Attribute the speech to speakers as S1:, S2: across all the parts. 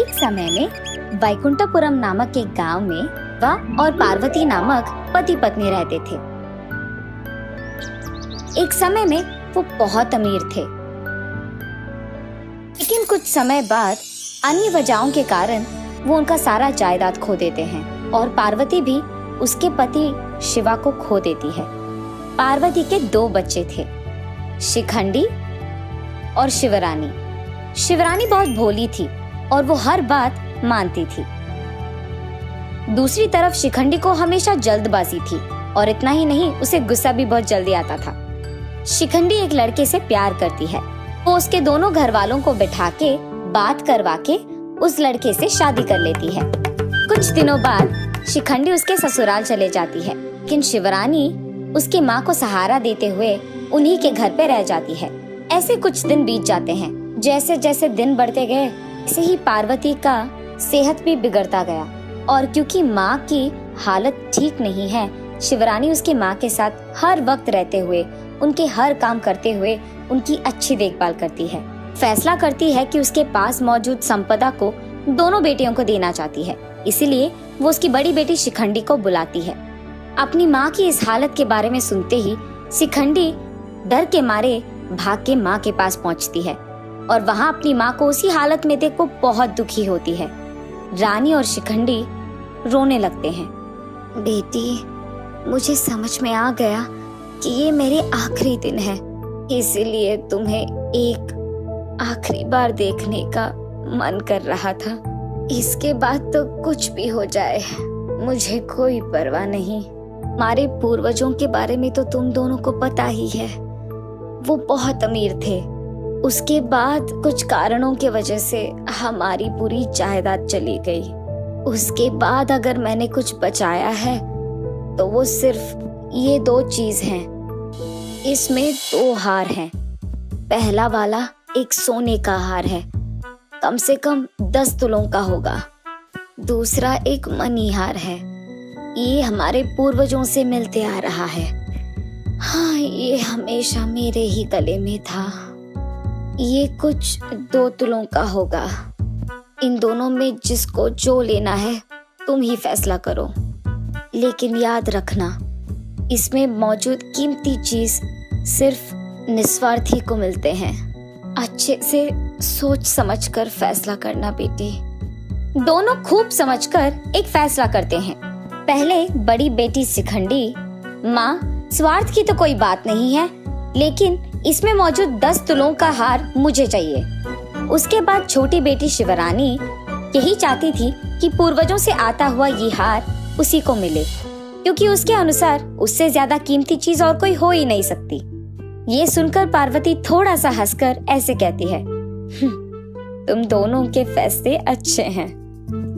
S1: एक समय में वैकुंठपुरम नामक एक गांव में वह और पार्वती नामक पति पत्नी रहते थे। एक समय में वो बहुत अमीर थे, लेकिन कुछ समय बाद अन्य वजहों के कारण वो उनका सारा जायदाद खो देते हैं और पार्वती भी उसके पति शिवा को खो देती है। पार्वती के 2 बच्चे थे, शिखंडी और शिवरानी। शिवरानी बहुत भोली थी और वो हर बात मानती थी। दूसरी तरफ शिखंडी को हमेशा जल्दबाजी थी और इतना ही नहीं, उसे गुस्सा भी बहुत जल्दी आता था। शिखंडी एक लड़के से प्यार करती है। वो उसके दोनों घर वालों को बिठा के बात करवा के उस लड़के से शादी कर लेती है। कुछ दिनों बाद शिखंडी उसके ससुराल चले जाती है, लेकिन शिवरानी उसकी माँ को सहारा देते हुए उन्हीं के घर पे रह जाती है। ऐसे कुछ दिन बीत जाते हैं। जैसे जैसे दिन बढ़ते गए, ऐसे ही पार्वती का सेहत भी बिगड़ता गया और क्योंकि माँ की हालत ठीक नहीं है, शिवरानी उसकी माँ के साथ हर वक्त रहते हुए, उनके हर काम करते हुए उनकी अच्छी देखभाल करती है। फैसला करती है कि उसके पास मौजूद संपदा को दोनों बेटियों को देना चाहती है। इसीलिए वो उसकी बड़ी बेटी शिखंडी को बुलाती है। अपनी माँ की इस हालत के बारे में सुनते ही शिखंडी डर के मारे भाग के माँ के पास पहुँचती है और वहाँ अपनी माँ को उसी हालत में देख को बहुत दुखी होती है। रानी और शिखंडी रोने लगते हैं। बेटी, मुझे समझ में आ गया कि ये मेरे आखिरी दिन है, इसीलिए तुम्हें एक आखिरी बार देखने का मन कर रहा था। इसके बाद तो कुछ भी हो जाए, मुझे कोई परवाह नहीं। हमारे पूर्वजों के बारे में तो तुम दोनों को पता ही है। वो बहुत अमीर थे। उसके बाद कुछ कारणों की वजह से हमारी पूरी जायदाद चली गई। उसके बाद अगर मैंने कुछ बचाया है तो वो सिर्फ ये 2 चीज हैं। इसमें 2 हार हैं। पहला वाला एक सोने का हार है, कम से कम 10 तुलों का होगा। दूसरा एक मनी हार है, ये हमारे पूर्वजों से मिलते आ रहा है। हाँ, ये हमेशा मेरे ही गले में था। ये कुछ 2 तुलों का होगा। इन दोनों में जिसको जो लेना है तुम ही फैसला करो, लेकिन याद रखना, इसमें मौजूद कीमती चीज सिर्फ निस्वार्थी को मिलते हैं। अच्छे से सोच समझकर फैसला करना बेटी। दोनों खूब समझकर एक फैसला करते हैं। पहले बड़ी बेटी शिखंडी, माँ, स्वार्थ की तो कोई बात नहीं है, लेकिन इसमें मौजूद 10 तुलों का हार मुझे चाहिए। उसके बाद छोटी बेटी शिवरानी यही चाहती थी कि पूर्वजों से आता हुआ ये हार उसी को मिले, क्योंकि उसके अनुसार उससे ज्यादा कीमती चीज और कोई हो ही नहीं सकती। ये सुनकर पार्वती थोड़ा सा हंसकर ऐसे कहती है, तुम दोनों के फैसले अच्छे हैं।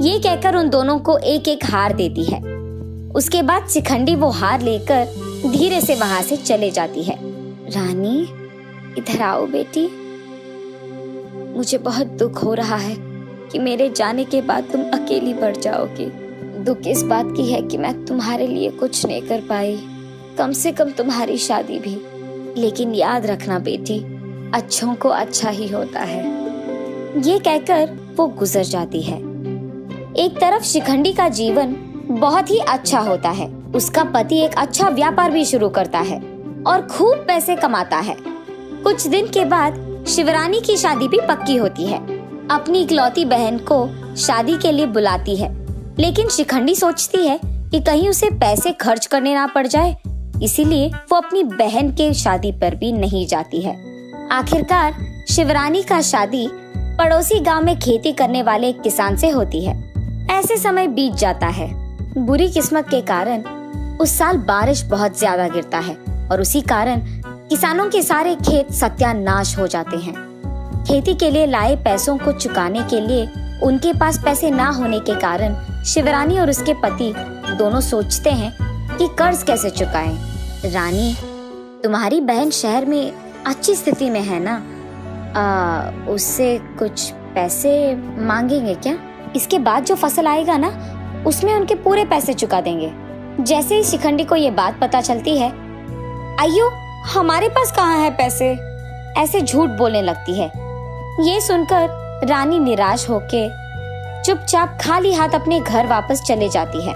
S1: ये कहकर उन दोनों को एक एक हार देती है। उसके बाद शिखंडी वो हार लेकर धीरे से वहां से चले जाती है। रानी, इधर आओ बेटी। मुझे बहुत दुख हो रहा है कि मेरे जाने के बाद तुम अकेली पड़ जाओगी। दुख इस बात की है कि मैं तुम्हारे लिए कुछ नहीं कर पाई, कम से कम तुम्हारी शादी भी। लेकिन याद रखना बेटी, अच्छों को अच्छा ही होता है। ये कहकर वो गुजर जाती है। एक तरफ शिखंडी का जीवन बहुत ही अच्छा होता है। उसका पति एक अच्छा व्यापार भी शुरू करता है और खूब पैसे कमाता है। कुछ दिन के बाद शिवरानी की शादी भी पक्की होती है। अपनी इकलौती बहन को शादी के लिए बुलाती है, लेकिन शिखंडी सोचती है कि कहीं उसे पैसे खर्च करने ना पड़ जाए, इसीलिए वो अपनी बहन के शादी पर भी नहीं जाती है। आखिरकार शिवरानी का शादी पड़ोसी गांव में खेती करने वाले एक किसान से होती है। ऐसे समय बीत जाता है। बुरी किस्मत के कारण उस साल बारिश बहुत ज्यादा गिरता है और उसी कारण किसानों के सारे खेत सत्यानाश हो जाते हैं। खेती के लिए लाए पैसों को चुकाने के लिए उनके पास पैसे ना होने के कारण शिवरानी और उसके पति दोनों सोचते हैं कि कर्ज कैसे चुकाएं। रानी, तुम्हारी बहन शहर में अच्छी स्थिति में है ना? उससे कुछ पैसे मांगेंगे क्या? इसके बाद जो फसल आएगा ना, उसमें उनके पूरे पैसे चुका देंगे। जैसे ही शिखंडी को ये बात पता चलती है, अयो, हमारे पास कहाँ है पैसे, ऐसे झूठ बोलने लगती है। ये सुनकर रानी निराश होके चुपचाप खाली हाथ अपने घर वापस चले जाती है।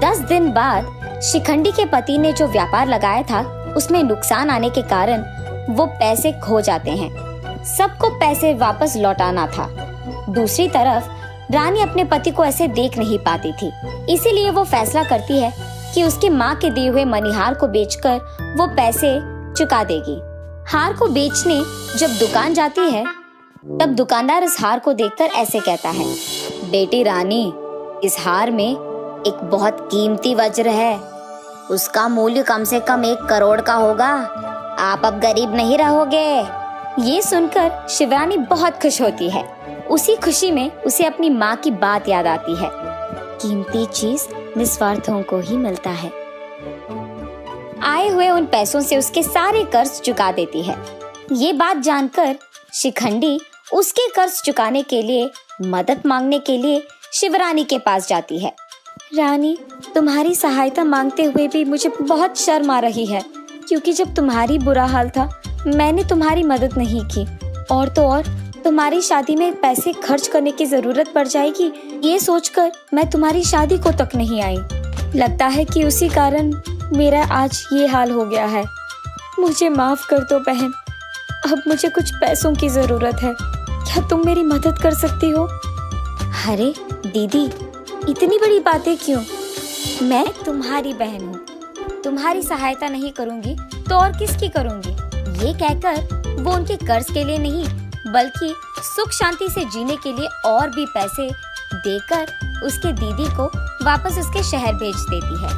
S1: 10 दिन बाद शिखंडी के पति ने जो व्यापार लगाया था उसमें नुकसान आने के कारण वो पैसे खो जाते हैं। सबको पैसे वापस लौटाना था। दूसरी तरफ रानी अपने पति को ऐसे देख नहीं पाती थी, इसीलिए वो फैसला करती है कि उसकी माँ के दिए हुए मणिहार को बेचकर वो पैसे चुका देगी। हार को बेचने जब दुकान जाती है तब दुकानदार इस हार को देखकर ऐसे कहता है, बेटी रानी, इस हार में एक बहुत कीमती वज्र है। उसका मूल्य कम से कम 1 करोड़ का होगा। आप अब गरीब नहीं रहोगे। ये सुनकर शिवरानी बहुत खुश होती है। उसी खुशी में उसे अपनी माँ की बात याद आती है, कीमती चीज निस्वार्थों को ही मिलता है। आए हुए उन पैसों से उसके सारे कर्ज चुका देती है। ये बात जानकर शिखंडी उसके कर्ज चुकाने के लिए मदद मांगने के लिए शिवरानी के पास जाती है। रानी, तुम्हारी सहायता मांगते हुए भी मुझे बहुत शर्म आ रही है, क्योंकि जब तुम्हारी बुरा हाल था मैंने तुम्हारी मदद नहीं की, और तो और तुम्हारी शादी में पैसे खर्च करने की जरूरत पड़ जाएगी, ये सोचकर मैं तुम्हारी शादी को तक नहीं आई। लगता है कि उसी कारण मेरा आज ये हाल हो गया है। मुझे माफ कर दो बहन, अब मुझे कुछ पैसों की जरूरत है। क्या तुम मेरी मदद कर सकती हो? अरे दीदी, इतनी बड़ी बातें क्यों? मैं तुम्हारी बहन हूँ, तुम्हारी सहायता नहीं करूँगी तो और किसकी करूँगी? ये कहकर वो उनके कर्ज के लिए नहीं बल्कि सुख शांति से जीने के लिए और भी पैसे देकर उसके दीदी को वापस उसके शहर भेज देती है।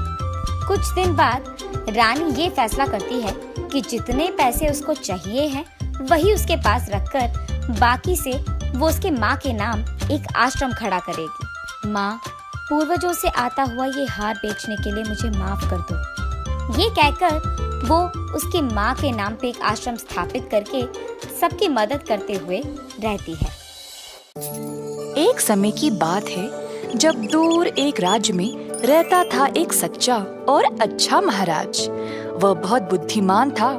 S1: कुछ दिन बाद रानी ये फैसला करती है कि जितने पैसे उसको चाहिए हैं वही उसके पास रखकर बाकी से वो उसके माँ के नाम एक आश्रम खड़ा करेगी। माँ, पूर्वजों से आता हुआ ये हार बेचने के लिए मुझे माफ कर दो। ये कहकर वो उसकी माँ के नाम पे एक आश्रम स्थापित करके सबकी मदद करते हुए रहती है।
S2: एक समय की बात है जब दूर एक राज्य में रहता था एक सच्चा और अच्छा महाराज। वह बहुत बुद्धिमान था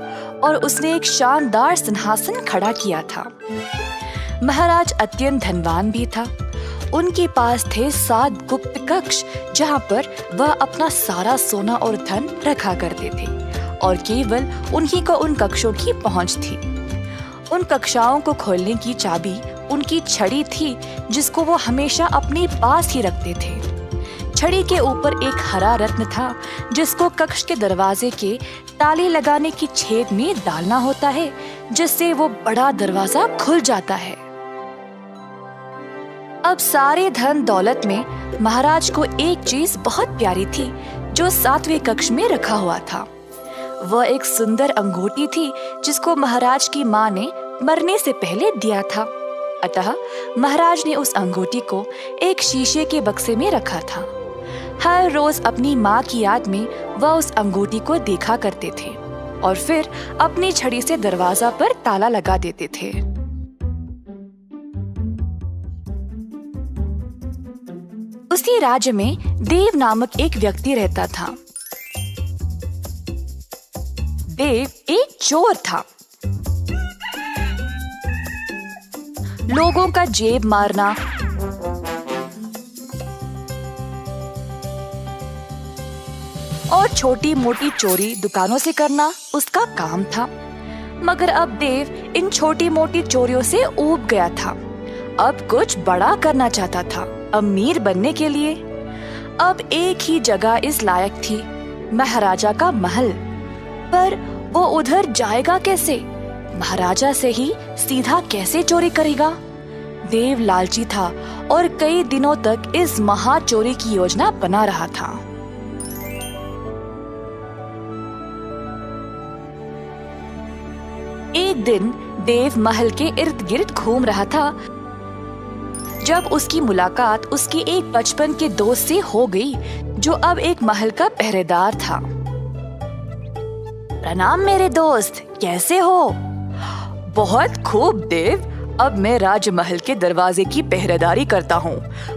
S2: और उसने एक शानदार सिंहासन खड़ा किया था। महाराज अत्यंत धनवान भी था। उनके पास थे 7 गुप्त कक्ष जहाँ पर वह अपना सारा सोना और धन रखा करते थे और केवल उन्हीं को उन कक्षों की पहुँच थी। उन कक्षाओं को खोलने की चाबी उनकी छड़ी थी जिसको वो हमेशा अपने पास ही रखते थे। छड़ी के ऊपर एक हरा रत्न था जिसको कक्ष के दरवाजे के ताले लगाने की छेद में डालना होता है, जिससे वो बड़ा दरवाजा खुल जाता है। अब सारे धन दौलत में महाराज को एक चीज बहुत प्यारी थी जो 7वें कक्ष में रखा हुआ था। वह एक सुंदर अंगूठी थी जिसको महाराज की माँ ने मरने से पहले दिया था। अतः महाराज ने उस अंगूठी को एक शीशे के बक्से में रखा था। हर रोज अपनी माँ की याद में वह उस अंगूठी को देखा करते थे और फिर अपनी छड़ी से दरवाजा पर ताला लगा देते थे। उसी राज्य में देव नामक एक व्यक्ति रहता था। देव एक चोर था। लोगों का जेब मारना, और छोटी मोटी चोरी दुकानों से करना उसका काम था। मगर अब देव इन छोटी मोटी चोरियों से ऊब गया था। अब कुछ बड़ा करना चाहता था, अमीर बनने के लिए। अब एक ही जगह इस लायक थी, महाराजा का महल। पर वो उधर जाएगा कैसे? महाराजा से ही सीधा कैसे चोरी करेगा? देव लालची था और कई दिनों तक इस महा चोरी की योजना बना रहा था। एक दिन देव महल के इर्द गिर्द घूम रहा था जब उसकी मुलाकात उसके एक बचपन के दोस्त से हो गई जो अब एक महल का पहरेदार था। प्रणाम मेरे दोस्त, कैसे हो? बहुत खूब देव, अब मैं राजमहल के दरवाजे की पहरेदारी करता हूँ।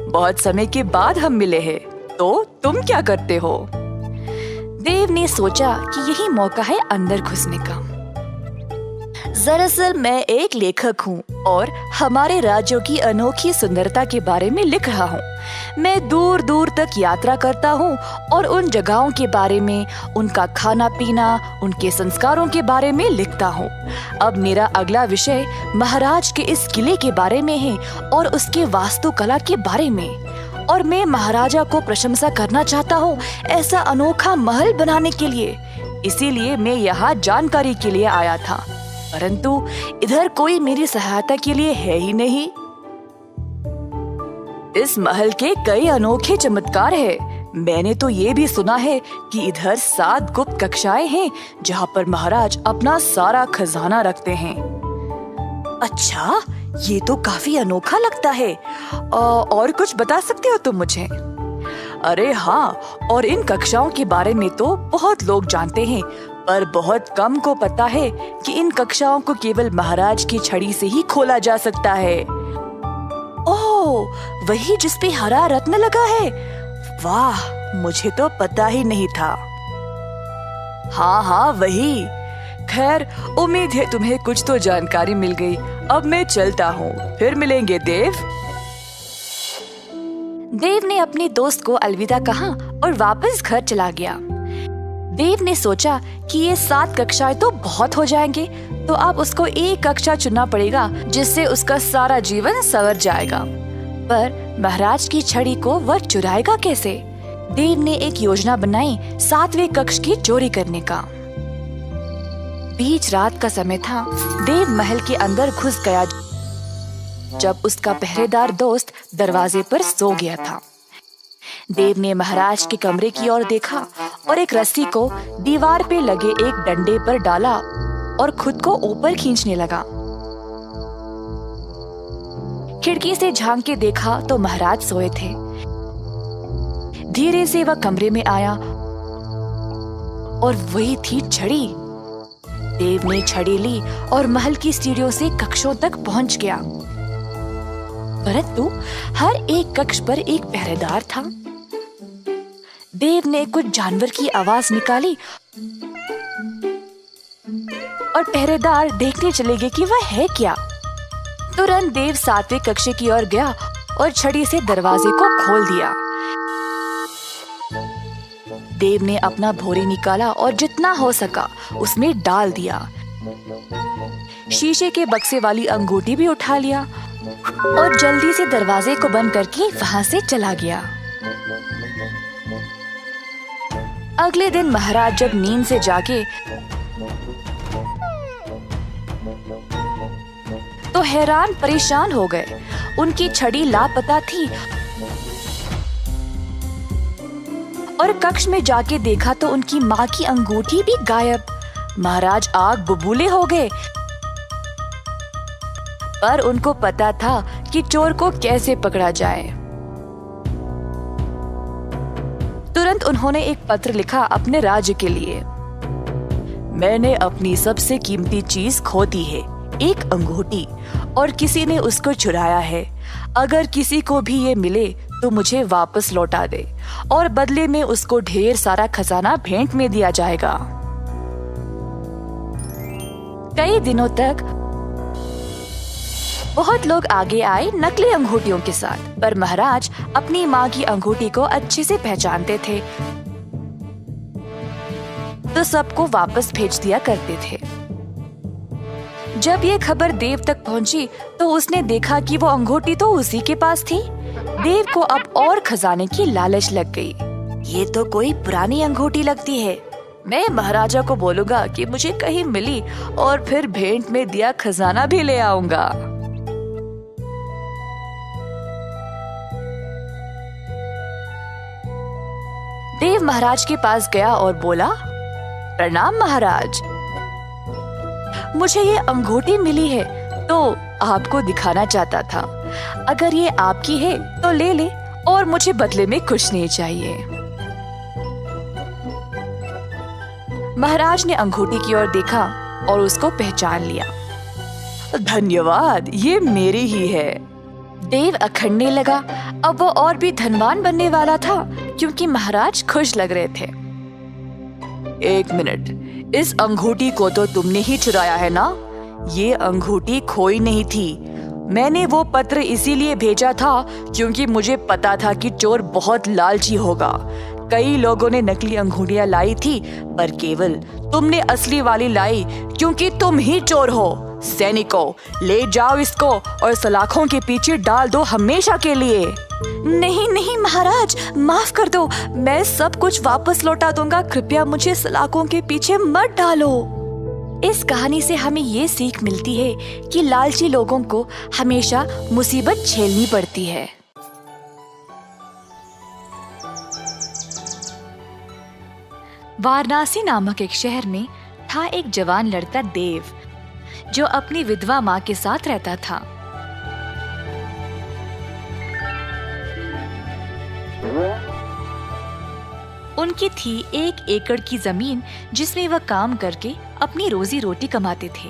S2: बहुत समय के बाद हम मिले हैं, तो तुम क्या करते हो? देव ने सोचा कि यही मौका है अंदर घुसने का। दरअसल मैं एक लेखक हूँ और हमारे राज्यों की अनोखी सुंदरता के बारे में लिख रहा हूँ। मैं दूर दूर तक यात्रा करता हूँ और उन जगहों के बारे में, उनका खाना पीना, उनके संस्कारों के बारे में लिखता हूँ। अब मेरा अगला विषय महाराज के इस किले के बारे में है और उसके वास्तुकला के बारे में। और मैं महाराजा को प्रशंसा करना चाहता हूँ ऐसा अनोखा महल बनाने के लिए। इसीलिए मैं यहाँ जानकारी के लिए आया था, परंतु इधर कोई मेरी सहायता के लिए है ही नहीं। इस महल के कई अनोखे चमत्कार हैं। मैंने तो ये भी सुना है कि इधर 7 गुप्त कक्षाएं हैं जहाँ पर महाराज अपना सारा खजाना रखते हैं। अच्छा, ये तो काफी अनोखा लगता है। और कुछ बता सकते हो तुम मुझे? अरे हाँ, और इन कक्षाओं के बारे में तो बहुत लोग जानते हैं, पर बहुत कम को पता है कि इन कक्षाओं को केवल महाराज की छड़ी से ही खोला जा सकता है। ओह, वही जिस पे हरा रत्न लगा है। वाह, मुझे तो पता ही नहीं था। हाँ, वही। खैर, उम्मीद है तुम्हें कुछ तो जानकारी मिल गई। अब मैं चलता हूँ, फिर मिलेंगे देव। देव ने अपने दोस्त को अलविदा कहा और वापस घर चला गया। देव ने सोचा कि ये 7 कक्षाएं तो बहुत हो जाएंगे, तो अब उसको एक कक्षा चुनना पड़ेगा जिससे उसका सारा जीवन संवर जाएगा। पर महाराज की छड़ी को वह चुराएगा कैसे? देव ने एक योजना बनाई 7वें कक्ष की चोरी करने का। बीच रात का समय था। देव महल के अंदर घुस गया जब उसका पहरेदार दोस्त दरवाजे पर सो गया था। देव ने महाराज के कमरे की ओर देखा और एक रस्सी को दीवार पे लगे एक डंडे पर डाला और खुद को ऊपर खींचने लगा। खिड़की से झांक के देखा तो महाराज सोए थे। धीरे से वह कमरे में आया और वही थी छड़ी। देव ने छड़ी ली और महल की सीढ़ियों से कक्षों तक पहुंच गया, परंतु हर एक कक्ष पर एक पहरेदार था। देव ने कुछ जानवर की आवाज निकाली और पहरेदार देखने चले गए कि वह है क्या। तुरंत देव 7वें कक्ष की ओर गया और छड़ी से दरवाजे को खोल दिया। देव ने अपना भोरी निकाला और जितना हो सका उसमें डाल दिया। शीशे के बक्से वाली अंगूठी भी उठा लिया और जल्दी से दरवाजे को बंद करके वहां से चला गया। अगले दिन महाराज जब नींद से जागे तो हैरान परेशान हो गए। उनकी छड़ी लापता थी और कक्ष में जाके देखा तो उनकी माँ की अंगूठी भी गायब। महाराज आग बबूले हो गए, पर उनको पता था कि चोर को कैसे पकड़ा जाए। तुरंत उन्होंने एक पत्र लिखा अपने राज्य के लिए। मैंने अपनी सबसे कीमती चीज खो दी है, एक अंगूठी, और किसी ने उसको चुराया है। अगर किसी को भी ये मिले तो मुझे वापस लौटा दे और बदले में उसको ढेर सारा खजाना भेंट में दिया जाएगा। कई दिनों तक बहुत लोग आगे आए नकली अंगूठियों के साथ, पर महाराज अपनी माँ की अंगूठी को अच्छे से पहचानते थे, तो सबको वापस भेज दिया करते थे। जब ये खबर देव तक पहुंची तो उसने देखा कि वो अंगूठी तो उसी के पास थी। देव को अब और खजाने की लालच लग गई। ये तो कोई पुरानी अंगूठी लगती है। मैं महाराजा को बोलूंगा कि मुझे कहीं मिली और फिर भेंट में दिया खजाना भी ले आऊंगा। देव महाराज के पास गया और बोला, प्रणाम महाराज, मुझे ये अंगूठी मिली है तो आपको दिखाना चाहता था। अगर ये आपकी है तो ले ले और मुझे बदले में कुछ नहीं चाहिए। महाराज ने अंगूठी की ओर देखा और उसको पहचान लिया। धन्यवाद, ये मेरी ही है। देव अखड़ने लगा। अब वो और भी धनवान बनने वाला था क्योंकि महाराज खुश लग रहे थे। एक मिनट, इस अंगूठी को तो तुमने ही चुराया है ना? ये अंगूठी खोई नहीं थी। मैंने वो पत्र इसीलिए भेजा था क्योंकि मुझे पता था कि चोर बहुत लालची होगा। कई लोगों ने नकली अंगूठियां लाई थी, पर केवल तुमने असली वाली लाई क्योंकि तुम ही चोर हो। सैनिकों, ले जाओ इसको और सलाखों के पीछे डाल दो हमेशा के लिए। नहीं नहीं महाराज, माफ कर दो, मैं सब कुछ वापस लौटा दूंगा। कृपया मुझे सलाखों के पीछे मत डालो। इस कहानी से हमें ये सीख मिलती है कि लालची लोगों को हमेशा मुसीबत झेलनी पड़ती है। वाराणसी नामक एक शहर में था एक जवान लड़का देव, जो अपनी विधवा माँ के साथ रहता था। उनकी थी 1 एकड़ की जमीन, जिसमें वह काम करके अपनी रोजी रोटी कमाते थे।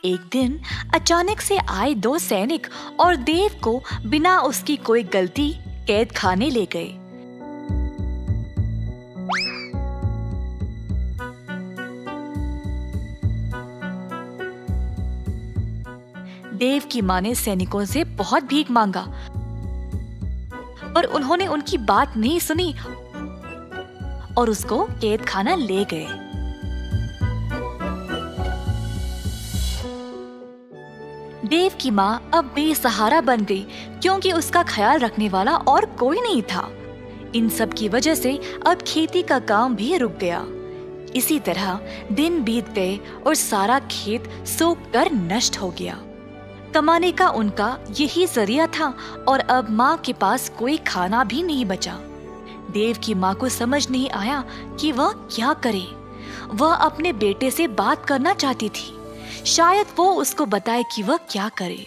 S2: एक दिन अचानक से आए 2 सैनिक और देव को बिना उसकी कोई गलती कैद खाने ले गए। देव की माँ ने सैनिकों से बहुत भीख मांगा, पर उन्होंने उनकी बात नहीं सुनी और उसको कैद खाना ले गए। देव की माँ अब बेसहारा बन गई क्योंकि उसका ख्याल रखने वाला और कोई नहीं था। इन सब की वजह से अब खेती का काम भी रुक गया। इसी तरह दिन बीत गए और सारा खेत सूख कर नष्ट हो गया। कमाने का उनका यही जरिया था और अब माँ के पास कोई खाना भी नहीं बचा। देव की माँ को समझ नहीं आया कि वह क्या करे। वह अपने बेटे से बात करना चाहती थी, शायद वो उसको बताए कि वह क्या करे।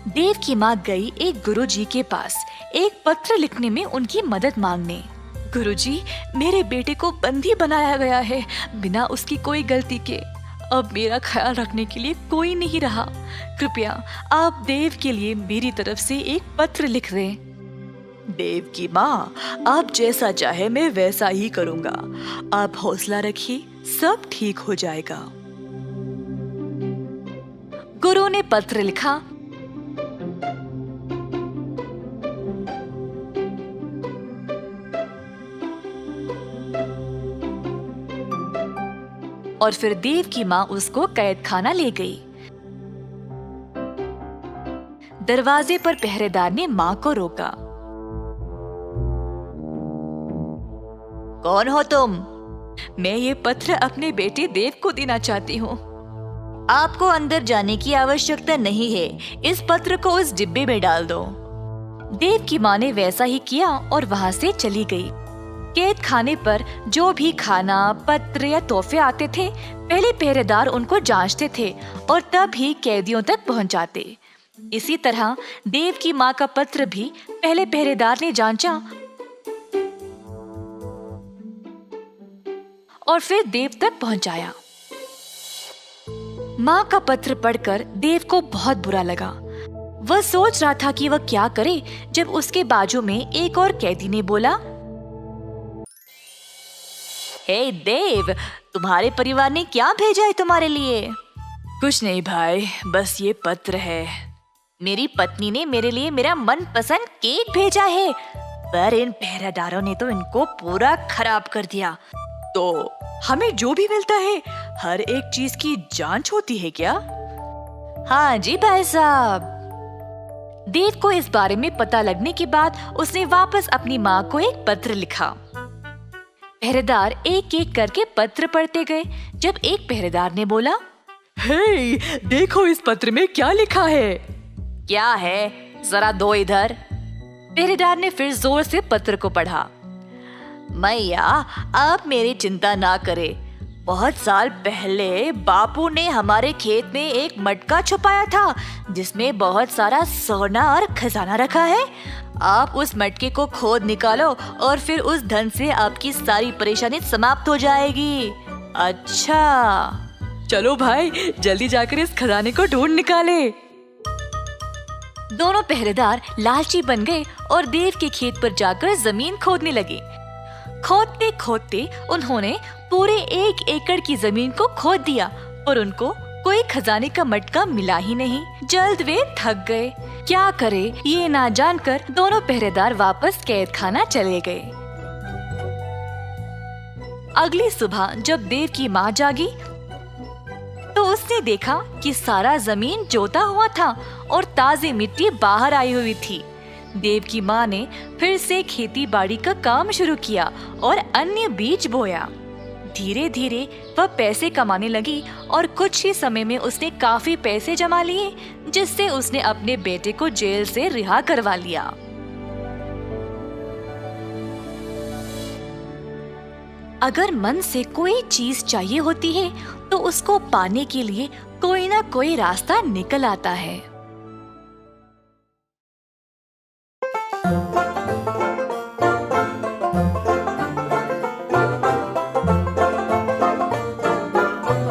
S2: देव की माँ गई एक गुरुजी के पास एक पत्र लिखने में उनकी मदद मांगने। गुरुजी, मेरे बेटे को बंदी बनाया गया है बिना उसकी कोई गलती के। अब मेरा ख्याल रखने के लिए कोई नहीं रहा। कृपया आप देव के लिए मेरी तरफ से एक पत्र लिख दें। देव की माँ, आप जैसा चाहे मैं वैसा ही करूँगा। आप हौसला रखिए, सब ठीक हो जाएगा। गुरु ने पत्र लिखा। और फिर देव की माँ उसको कैद खाना ले गई। दरवाजे पर पहरेदार ने माँ को रोका। कौन हो तुम? मैं ये पत्र अपने बेटे देव को देना चाहती हूँ। आपको अंदर जाने की आवश्यकता नहीं है, इस पत्र को उस डिब्बे में डाल दो। देव की माँ ने वैसा ही किया और वहाँ से चली गई। कैद खाने पर जो भी खाना, पत्र या तोहफे आते थे, पहले पहरेदार उनको जांचते थे और तब ही कैदियों तक पहुंचाते। इसी तरह देव की माँ का पत्र भी पहले पहरेदार ने जांचा और फिर देव तक पहुंचाया। माँ का पत्र पढ़कर देव को बहुत बुरा लगा। वह सोच रहा था कि वह क्या करे जब उसके बाजू में एक और कैदी ने बोला, हे देव, तुम्हारे परिवार ने क्या भेजा है तुम्हारे लिए? कुछ नहीं भाई, बस ये पत्र है। मेरी पत्नी ने मेरे लिए मेरा मनपसंद केक भेजा है, पर इन पहरेदारों ने तो इनको पूरा खराब कर दिया। तो हमें जो भी मिलता है हर एक चीज की जांच होती है क्या? हाँ जी भाई साहब। देव को इस बारे में पता लगने के बाद उसने वापस अपनी माँ को एक पत्र लिखा। पहरेदार एक एक करके पत्र पढ़ते गए जब एक पहरेदार ने बोला, हे, देखो इस पत्र में क्या लिखा है। क्या है, जरा दो इधर। पहरेदार ने फिर जोर से पत्र को पढ़ा। मैया, आप मेरी चिंता ना करें। बहुत साल पहले बापू ने हमारे खेत में एक मटका छुपाया था जिसमें बहुत सारा सोना और खजाना रखा है। आप उस मटके को खोद निकालो और फिर उस धन से आपकी सारी परेशानी समाप्त हो जाएगी। अच्छा, चलो भाई, जल्दी जाकर इस खजाने को ढूंढ निकाले। दोनों पहरेदार लालची बन गए और देव के खेत पर जाकर जमीन खोदने लगे। खोदते खोदते उन्होंने पूरे 1 एकड़ की जमीन को खोद दिया और उनको कोई खजाने का मटका मिला ही नहीं। जल्द वे थक गए। क्या करे ये ना जानकर दोनों पहरेदार वापस कैद खाना चले गए। अगली सुबह जब देव की माँ जागी तो उसने देखा कि सारा जमीन जोता हुआ था और ताजी मिट्टी बाहर आई हुई थी। देव की माँ ने फिर से खेती बाड़ी का काम शुरू किया और अन्य बीज बोया। धीरे धीरे वह पैसे कमाने लगी और कुछ ही समय में उसने काफी पैसे जमा लिए, जिससे उसने अपने बेटे को जेल से रिहा करवा लिया। अगर मन से कोई चीज चाहिए होती है तो उसको पाने के लिए कोई ना कोई रास्ता निकल आता है।